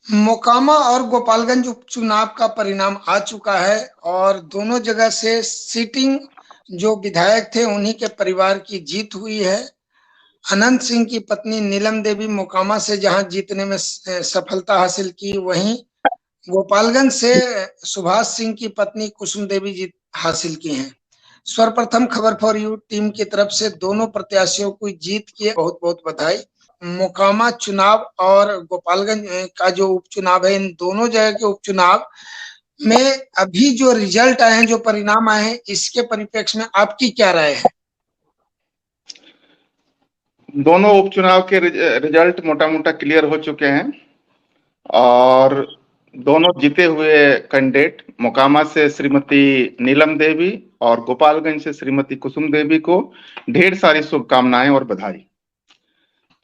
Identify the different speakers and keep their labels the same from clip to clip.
Speaker 1: मोकामा और गोपालगंज उपचुनाव का परिणाम आ चुका है और दोनों जगह से सिटिंग जो विधायक थे उन्हीं के परिवार की जीत हुई है। अनंत सिंह की पत्नी नीलम देवी मोकामा से जहां जीतने में सफलता हासिल की, वहीं गोपालगंज से सुभाष सिंह की पत्नी कुसुम देवी जीत हासिल की हैं। सर्वप्रथम खबर फॉर यू टीम की तरफ से दोनों प्रत्याशियों को जीत की बहुत बहुत बधाई। मोकामा चुनाव और गोपालगंज का जो उपचुनाव है, इन दोनों जगह के उपचुनाव में अभी जो रिजल्ट आए हैं, जो परिणाम आए हैं, इसके परिप्रेक्ष्य में आपकी क्या राय है?
Speaker 2: दोनों उपचुनाव के रिजल्ट मोटा मोटा क्लियर हो चुके हैं और दोनों जीते हुए कैंडिडेट मोकामा से श्रीमती नीलम देवी और गोपालगंज से श्रीमती कुसुम देवी को ढेर सारी शुभकामनाएं और बधाई।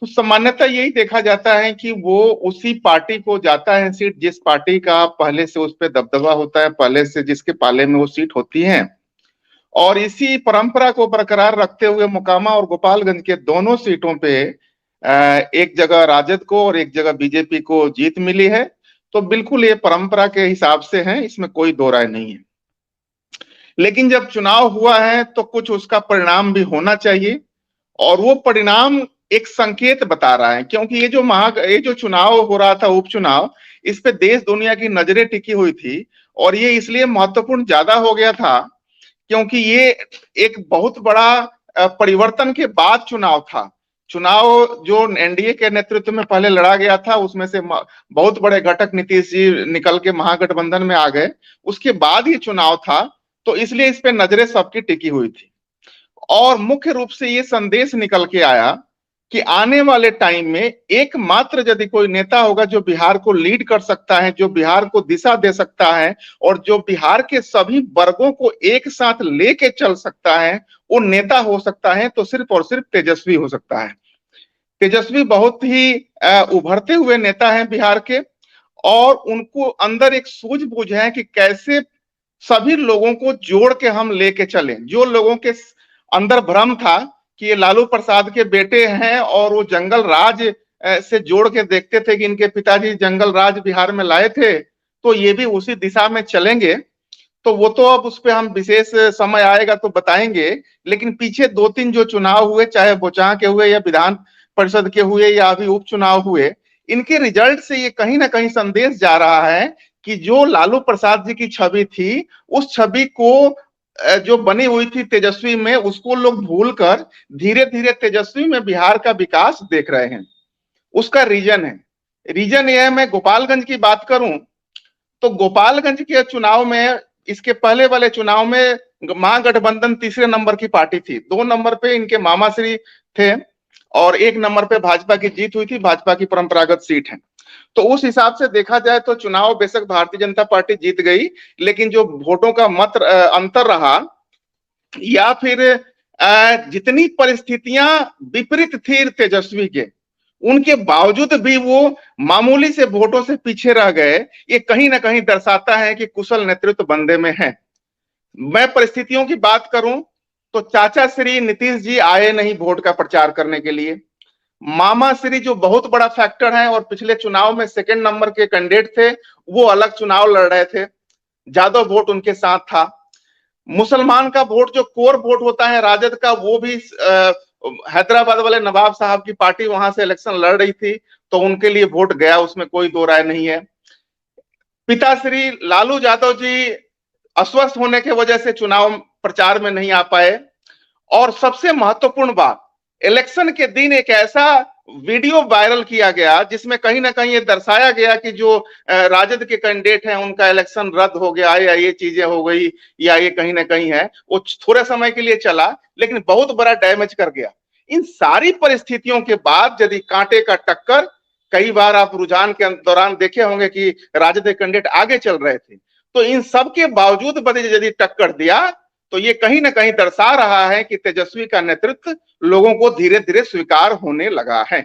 Speaker 2: तो सामान्यतः यही देखा जाता है कि वो उसी पार्टी को जाता है सीट जिस पार्टी का पहले से उस पर दबदबा होता है, पहले से जिसके पाले में वो सीट होती है। और इसी परंपरा को बरकरार रखते हुए मोकामा और गोपालगंज के दोनों सीटों पे एक जगह राजद को और एक जगह बीजेपी को जीत मिली है। तो बिल्कुल ये परंपरा के हिसाब से है, इसमें कोई दो राय नहीं है। लेकिन जब चुनाव हुआ है तो कुछ उसका परिणाम भी होना चाहिए और वो परिणाम एक संकेत बता रहा है, क्योंकि ये जो चुनाव हो रहा था, उपचुनाव, इस पे देश दुनिया की नजरें टिकी हुई थी। और ये इसलिए महत्वपूर्ण ज्यादा हो गया था क्योंकि ये एक बहुत बड़ा परिवर्तन के बाद चुनाव था। चुनाव जो एनडीए के नेतृत्व में पहले लड़ा गया था, उसमें से बहुत बड़े घटक नीतीश जी निकल के महागठबंधन में आ गए, उसके बाद ये चुनाव था। तो इसलिए इस पे नजरें सबकी टिकी हुई थी और मुख्य रूप से ये संदेश निकल के आया कि आने वाले टाइम में एकमात्र यदि कोई नेता होगा जो बिहार को लीड कर सकता है, जो बिहार को दिशा दे सकता है और जो बिहार के सभी वर्गों को एक साथ लेके चल सकता है, वो नेता हो सकता है तो सिर्फ और सिर्फ तेजस्वी हो सकता है। तेजस्वी बहुत ही उभरते हुए नेता हैं बिहार के और उनको अंदर एक सूझबूझ है कि कैसे सभी लोगों को जोड़ के हम लेके चलें। जो लोगों के अंदर भ्रम था कि ये लालू प्रसाद के बेटे हैं और वो जंगल राज से जोड़ के देखते थे कि इनके पिताजी जंगल राज बिहार में लाए थे, तो ये भी उसी दिशा में चलेंगे। तो वो तो अब उस पर हम विशेष समय आएगा तो बताएंगे। लेकिन पीछे दो तीन जो चुनाव हुए, चाहे बोचां के हुए या विधान परिषद के हुए या अभी उपचुनाव हुए, इनके रिजल्ट से ये कहीं ना कहीं संदेश जा रहा है कि जो लालू प्रसाद जी की छवि थी, उस छवि को जो बनी हुई थी तेजस्वी में, उसको लोग भूलकर धीरे धीरे तेजस्वी में बिहार का विकास देख रहे हैं। उसका रीजन यह है, मैं गोपालगंज की बात करूं तो गोपालगंज के चुनाव में, इसके पहले वाले चुनाव में महागठबंधन तीसरे नंबर की पार्टी थी। 2 नंबर पे इनके मामाश्री थे और 1 नंबर पे भाजपा की जीत हुई थी। भाजपा की परंपरागत सीट है। तो उस हिसाब से देखा जाए तो चुनाव बेशक भारतीय जनता पार्टी जीत गई, लेकिन जो वोटों का मत अंतर रहा या फिर जितनी परिस्थितियां विपरीत थी तेजस्वी के, उनके बावजूद भी वो मामूली से वोटों से पीछे रह गए। ये कहीं ना कहीं दर्शाता है कि कुशल नेतृत्व बंदे में है। मैं परिस्थितियों की बात करूं तो चाचा श्री नीतीश जी आए नहीं वोट का प्रचार करने के लिए। मामा श्री जो बहुत बड़ा फैक्टर है और पिछले चुनाव में सेकंड नंबर के कैंडिडेट थे, वो अलग चुनाव लड़ रहे थे, ज्यादा वोट उनके साथ था। मुसलमान का वोट जो कोर वोट होता है राजद का, वो भी हैदराबाद वाले नवाब साहब की पार्टी वहां से इलेक्शन लड़ रही थी, तो उनके लिए वोट गया, उसमें कोई दो राय नहीं है। पिताश्री लालू यादव जी अस्वस्थ होने की वजह से चुनाव प्रचार में नहीं आ पाए। और सबसे महत्वपूर्ण बात, इलेक्शन के दिन एक ऐसा वीडियो वायरल किया गया जिसमें कहीं ना कहीं ये दर्शाया गया कि जो राजद के कैंडिडेट हैं उनका इलेक्शन रद्द हो गया या ये चीजें हो गई या ये कहीं ना कहीं है। वो थोड़े समय के लिए चला लेकिन बहुत बड़ा डैमेज कर गया। इन सारी परिस्थितियों के बाद यदि कांटे का टक्कर, कई बार आप रुझान के दौरान देखे होंगे कि राजद के कैंडिडेट आगे चल रहे थे, तो इन सब के बावजूद यदि टक्कर दिया तो ये कहीं ना कहीं दर्शा रहा है कि तेजस्वी का नेतृत्व लोगों को धीरे धीरे स्वीकार होने लगा है।